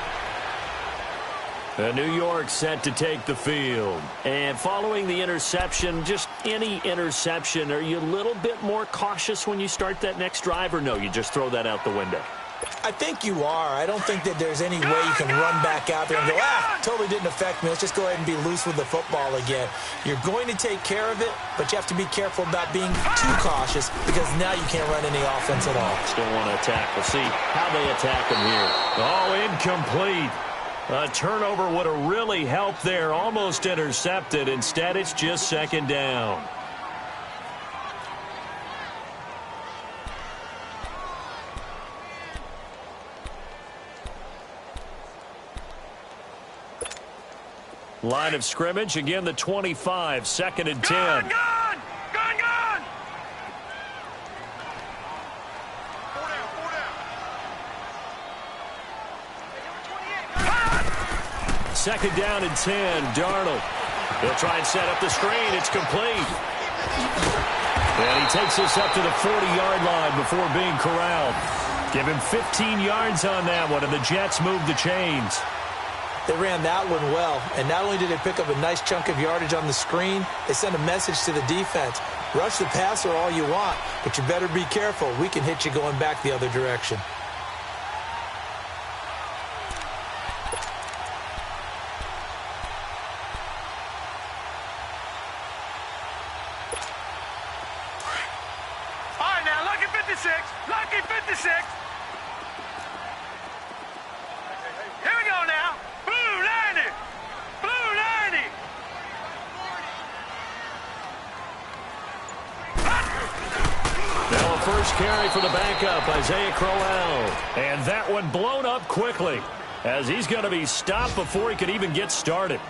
And New York set to take the field. And following the interception, just any interception, are you a little bit more cautious when you start that next drive, or no, you just throw that out the window? I think you are. I don't think that there's any way you can run back out there and go, totally didn't affect me. Let's just go ahead and be loose with the football again. You're going to take care of it, but you have to be careful about being too cautious because now you can't run any offense at all. Still want to attack. We'll see how they attack him here. Oh, incomplete. A turnover would have really helped there. Almost intercepted. Instead, it's just second down. Line of scrimmage, again the 25, 2nd and 10. Gone! Gone! Second down and 10, Darnold. He'll try and set up the screen. It's complete. And he takes us up to the 40-yard line before being corralled. Give him 15 yards on that one, and the Jets move the chains. They ran that one well, and not only did they pick up a nice chunk of yardage on the screen, they sent a message to the defense. Rush the passer all you want, but you better be careful. We can hit you going back the other direction. All right, now, lucky 56. Lucky 56. Here we go now. Blue 90. Blue 90. Now a first carry for the backup, Isaiah Crowell. And that one blown up quickly as he's going to be stopped before he could even get started.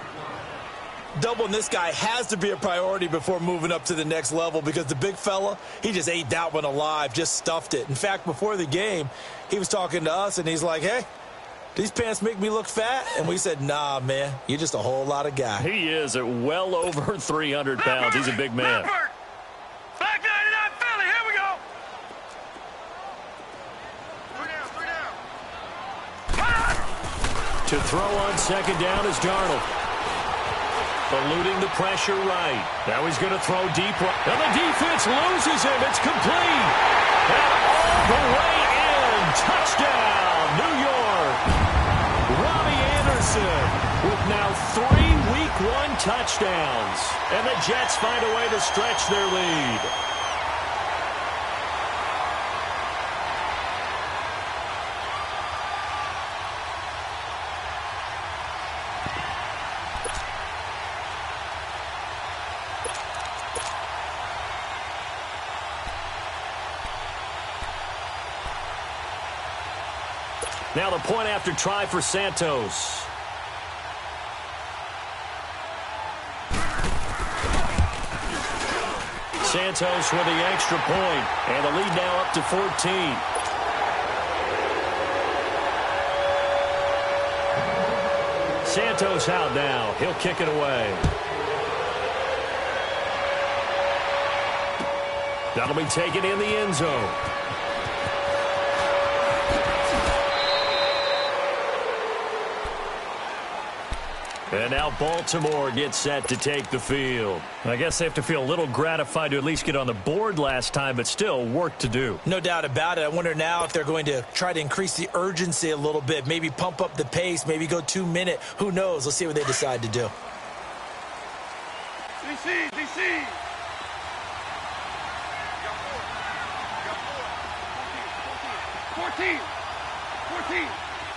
Doubling this guy has to be a priority before moving up to the next level because the big fella, he just ate that one alive, just stuffed it. In fact, before the game, he was talking to us, and he's like, hey, these pants make me look fat? And we said, nah, man, you're just a whole lot of guy. He is at well over 300 pounds. He's a big man. Leopard. Back 99 Philly. Here we go. Three down. To throw on second down is Darnold. Eluding the pressure right. Now he's going to throw deep right. And the defense loses him. It's complete. And all the way in. Touchdown, New York. Robbie Anderson with now 3 Week 1 touchdowns. And the Jets find a way to stretch their lead. Now the point after try for Santos. Santos with the extra point, and the lead now up to 14. Santos out now. He'll kick it away. That'll be taken in the end zone. And now Baltimore gets set to take the field. I guess they have to feel a little gratified to at least get on the board last time, but still work to do. No doubt about it. I wonder now if they're going to try to increase the urgency a little bit, maybe pump up the pace, maybe go 2-minute. Who knows? Let's see what they decide to do. DC, DC. 14,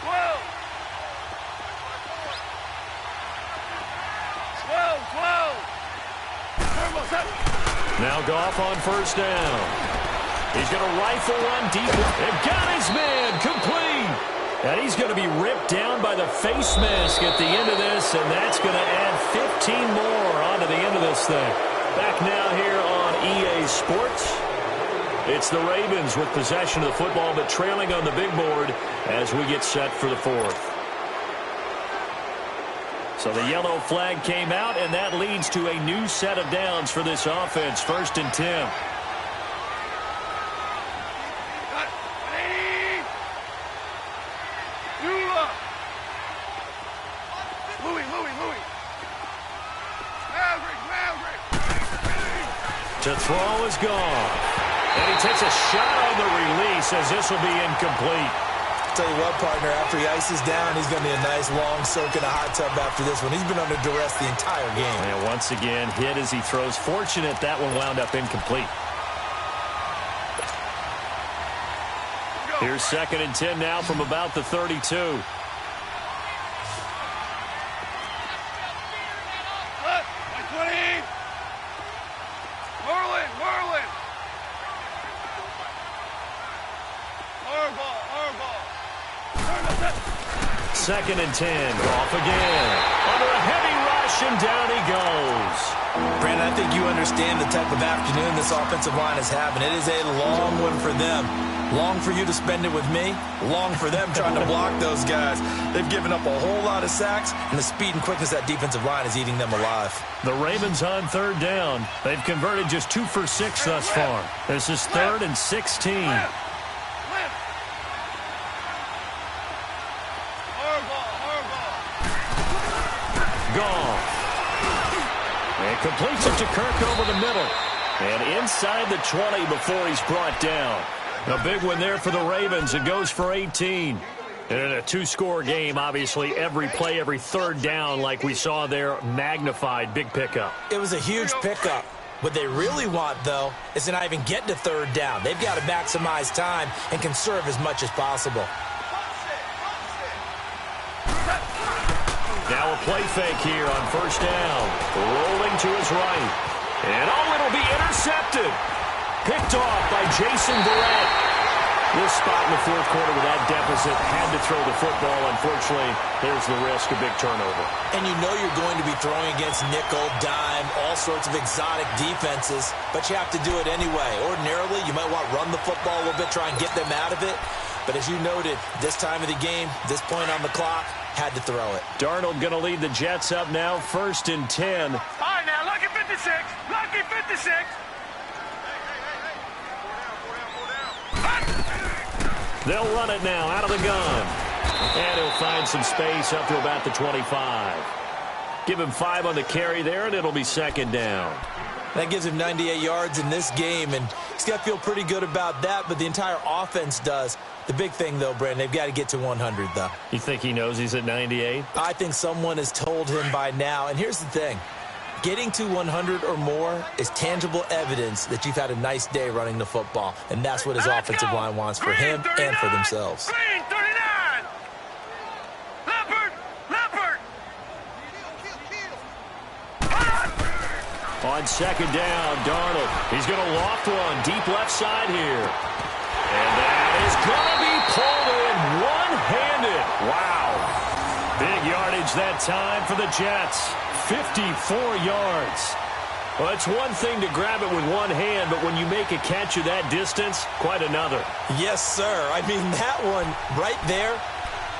12. 12. Now Goff on first down. He's going to rifle one deep. And got his man complete. And he's going to be ripped down by the face mask at the end of this, and that's going to add 15 more onto the end of this thing. Back now here on EA Sports. It's the Ravens with possession of the football, but trailing on the big board as we get set for the fourth. So the yellow flag came out, and that leads to a new set of downs for this offense. 1st and 10. To throw is gone. And he takes a shot on the release as this will be incomplete. Tell you what, partner, after he ices down, he's going to be a nice long soak in a hot tub after this one. He's been under duress the entire game. And once again, hit as he throws. Fortunate that one wound up incomplete. Here's 2nd and 10 now from about the 32. Second and 10. Off again. Under a heavy rush, and down he goes. Brandon, I think you understand the type of afternoon this offensive line is having. It is a long one for them. Long for you to spend it with me. Long for them trying to block those guys. They've given up a whole lot of sacks, and the speed and quickness of that defensive line is eating them alive. The Ravens on 3rd down. They've converted just 2 for 6 thus far. This is 3rd and 16. Gone. And completes it to Kirk over the middle. And inside the 20 before he's brought down. A big one there for the Ravens. It goes for 18. And in a 2-score game, obviously, every play, every 3rd down, like we saw there, magnified. Big pickup. It was a huge pickup. What they really want, though, is to not even get to 3rd down. They've got to maximize time and conserve as much as possible. Now a play fake here on 1st down. Rolling to his right. And it'll be intercepted. Picked off by Jason Verrett. This spot in the 4th quarter with that deficit, had to throw the football. Unfortunately, there's the risk of big turnover. And you know you're going to be throwing against nickel, dime, all sorts of exotic defenses, but you have to do it anyway. Ordinarily, you might want to run the football a little bit, try and get them out of it. But as you noted, this time of the game, this point on the clock, had to throw it. Darnold going to lead the Jets up now, 1st and 10. All right, now, lucky 56. Lucky 56. They'll run it now out of the gun. And he'll find some space up to about the 25. Give him 5 on the carry there, and it'll be 2nd down. That gives him 98 yards in this game, and he's got to feel pretty good about that, but the entire offense does. The big thing, though, Brandon, they've got to get to 100, though. You think he knows he's at 98? I think someone has told him by now, and here's the thing. Getting to 100 or more is tangible evidence that you've had a nice day running the football, and that's what his offensive line wants for him and for themselves. Green 39. Leopard. On 2nd down, Darnold. He's going to loft one deep left side here. And that is going to be pulled in one-handed. Wow. Big yardage that time for the Jets. 54 yards. Well, it's one thing to grab it with one hand, but when you make a catch of that distance, quite another. Yes, sir. I mean, that one right there,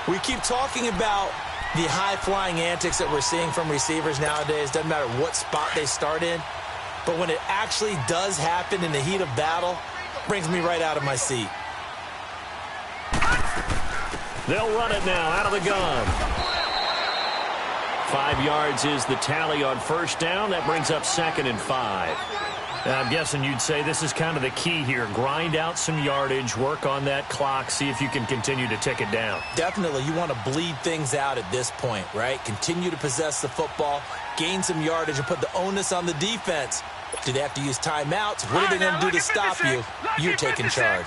we keep talking about the high-flying antics that we're seeing from receivers nowadays. Doesn't matter what spot they start in. But when it actually does happen in the heat of battle, brings me right out of my seat. They'll run it now out of the gun. 5 yards is the tally on 1st down. That brings up 2nd and 5. Now, I'm guessing you'd say this is kind of the key here. Grind out some yardage, work on that clock, see if you can continue to tick it down. Definitely. You want to bleed things out at this point, right? Continue to possess the football, gain some yardage, and put the onus on the defense. Do they have to use timeouts? What are they going to do to stop you? You're taking charge.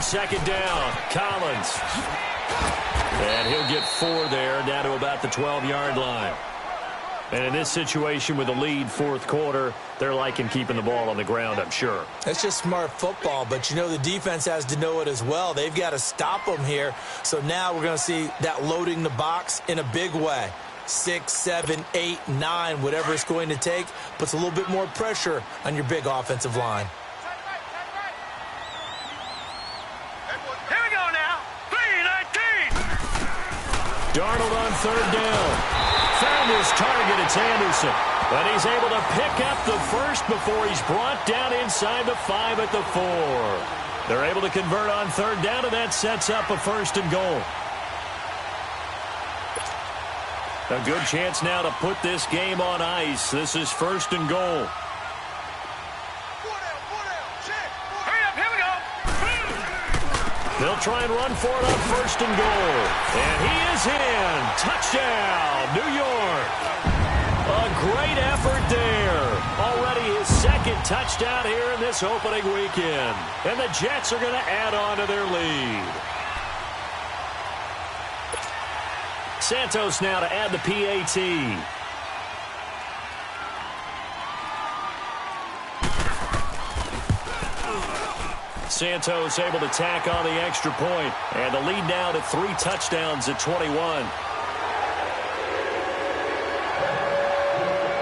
on second down. Collins. And he'll get 4 there, down to about the 12-yard line. And in this situation with a lead fourth quarter, they're liking keeping the ball on the ground, I'm sure. That's just smart football, but you know the defense has to know it as well. They've got to stop them here. So now we're going to see that loading the box in a big way. 6, 7, 8, 9, whatever it's going to take, puts a little bit more pressure on your big offensive line. Here we go now. 3-19. Darnold on third down. Found his target. It's Anderson. But he's able to pick up the first before he's brought down inside the 5 at the 4. They're able to convert on third down, and that sets up a 1st and goal. A good chance now to put this game on ice. This is 1st and goal. Hurry up, here we go. They'll try and run for it on 1st and goal. And he is in. Touchdown, New York. A great effort there. Already his 2nd touchdown here in this opening weekend. And the Jets are going to add on to their lead. Santos now to add the PAT. Santos able to tack on the extra point. And the lead now to 3 touchdowns at 21.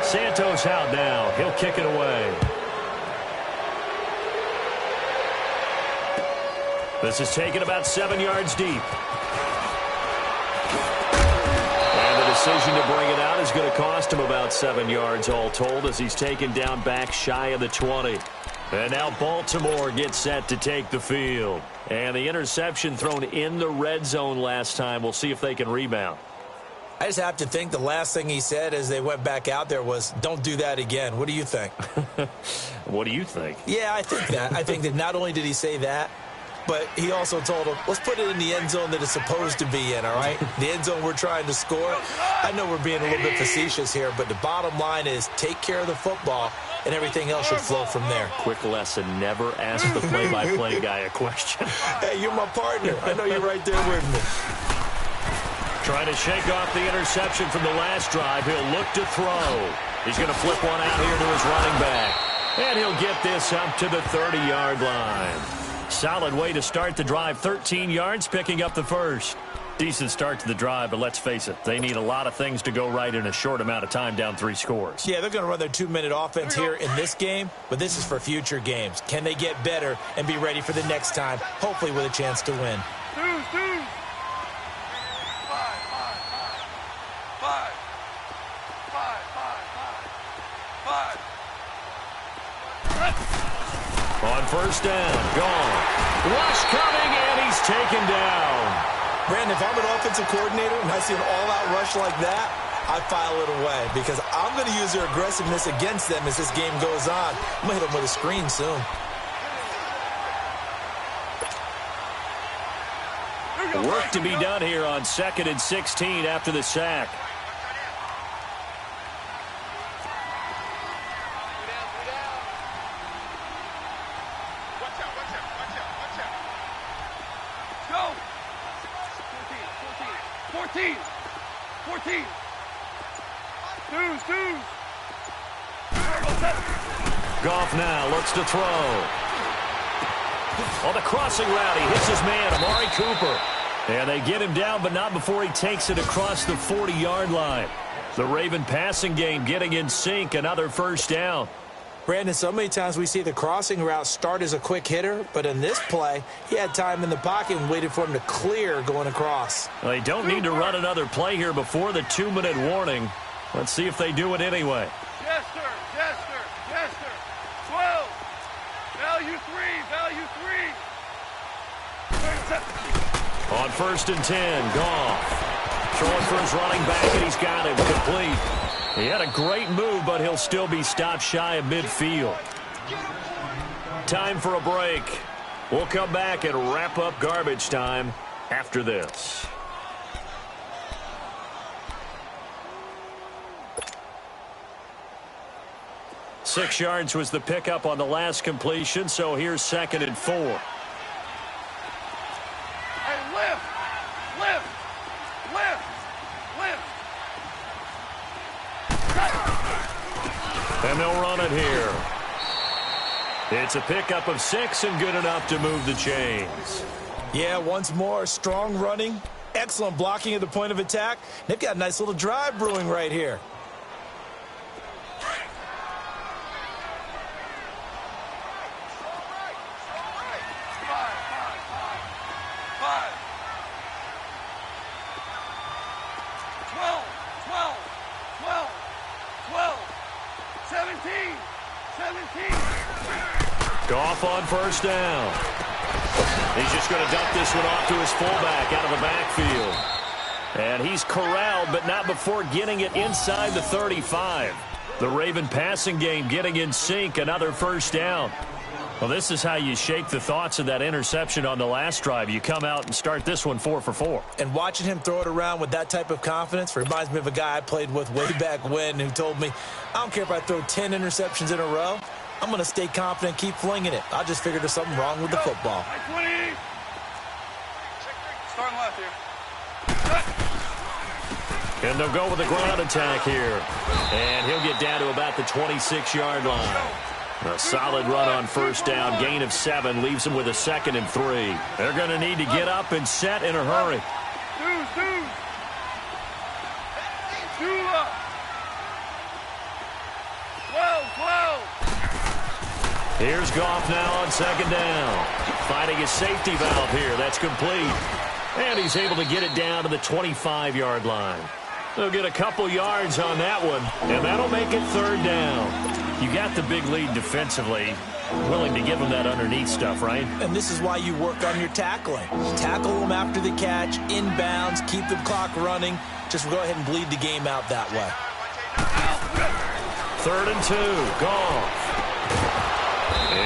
Santos out now. He'll kick it away. This is taken about 7 yards deep. Decision to bring it out is going to cost him about 7 yards all told as he's taken down back shy of the 20. And now Baltimore gets set to take the field. And the interception thrown in the red zone last time. We'll see if they can rebound. I just have to think the last thing he said as they went back out there was, don't do that again. What do you think? What do you think? Yeah, I think that. I think that not only did he say that, but he also told him, let's put it in the end zone that it's supposed to be in, all right? The end zone we're trying to score. I know we're being a little bit facetious here, but the bottom line is take care of the football, and everything else should flow from there. Quick lesson, never ask the play-by-play guy a question. Hey, you're my partner. I know you're right there with me. Trying to shake off the interception from the last drive. He'll look to throw. He's going to flip one out here to his running back. And he'll get this up to the 30-yard line. Solid way to start the drive. 13 yards, picking up the first. Decent start to the drive, but let's face it, they need a lot of things to go right in a short amount of time, down 3 scores. Yeah, they're going to run their 2-minute offense here in this game, but this is for future games. Can they get better and be ready for the next time, hopefully with a chance to win? 2. 5. On first down, gone. Rush coming, and he's taken down. Brandon, if I'm an offensive coordinator and I see an all-out rush like that, I file it away because I'm going to use their aggressiveness against them as this game goes on. I'm going to hit them with a screen soon. Work to be done here on 2nd and 16 after the sack. Go. 14. Deuce. Goff now looks to throw. On the crossing route, he hits his man, Amari Cooper. And they get him down, but not before he takes it across the 40-yard line. The Raven passing game getting in sync, another first down. Brandon, so many times we see the crossing route start as a quick hitter, but in this play, he had time in the pocket and waited for him to clear going across. Well, they don't need to run another play here before the 2-minute warning. Let's see if they do it anyway. Yes, sir. 12. Value 3. On 1st and 10, Goff. Throwing for his running back, and he's got him complete. He had a great move, but he'll still be stopped shy of midfield. Time for a break. We'll come back and wrap up garbage time after this. Six yards was the pickup on the last completion, so here's 2nd and 4. Lift. Lift. Lift. Lift. And they'll run it here. It's a pickup of 6 and good enough to move the chains. Yeah, once more, strong running, excellent blocking at the point of attack. They've got a nice little drive brewing right here. KoC on first down. He's just going to dump this one off to his fullback out of the backfield. And he's corralled, but not before getting it inside the 35. The Raven passing game getting in sync, another first down. Well, this is how you shake the thoughts of that interception on the last drive. You come out and start this one 4 for 4. And watching him throw it around with that type of confidence reminds me of a guy I played with way back when who told me, I don't care if I throw 10 interceptions in a row. I'm going to stay confident, keep flinging it. I just figured there's something wrong with the football. Starting left here. And they'll go with the ground attack here. And he'll get down to about the 26-yard line. A solid run on first down. Gain of 7 leaves them with a 2nd and 3. They're going to need to get up and set in a hurry. Here's KoC now on 2nd down. Finding his safety valve here. That's complete. And he's able to get it down to the 25-yard line. They'll get a couple yards on that one, and that'll make it 3rd down. You got the big lead defensively. Willing to give him that underneath stuff, right? And this is why you work on your tackling. Tackle them after the catch, inbounds, keep the clock running. Just go ahead and bleed the game out that way. 3rd and 2. KoC.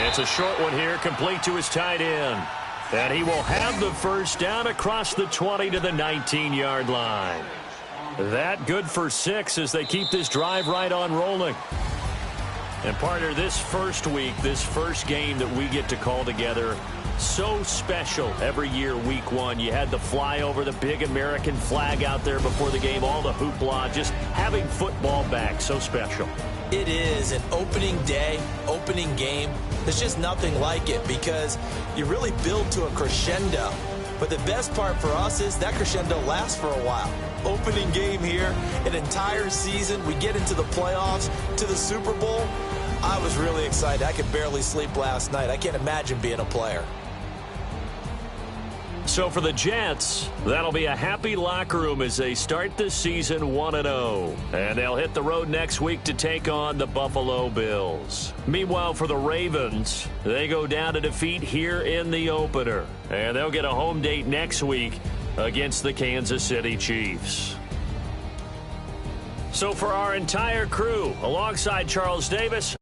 It's a short one here, complete to his tight end. And he will have the first down across the 20 to the 19-yard line. That good for 6 as they keep this drive right on rolling. And partner, this first week, this first game that we get to call together, so special every year, week 1. You had the flyover, the big American flag out there before the game, all the hoopla, just having football back, so special. It is an opening day, opening game. There's just nothing like it because you really build to a crescendo. But the best part for us is that crescendo lasts for a while. Opening game here, an entire season. We get into the playoffs, to the Super Bowl. I was really excited. I could barely sleep last night. I can't imagine being a player. So for the Jets, that'll be a happy locker room as they start the season 1-0. And they'll hit the road next week to take on the Buffalo Bills. Meanwhile, for the Ravens, they go down to defeat here in the opener. And they'll get a home date next week against the Kansas City Chiefs. So for our entire crew, alongside Charles Davis,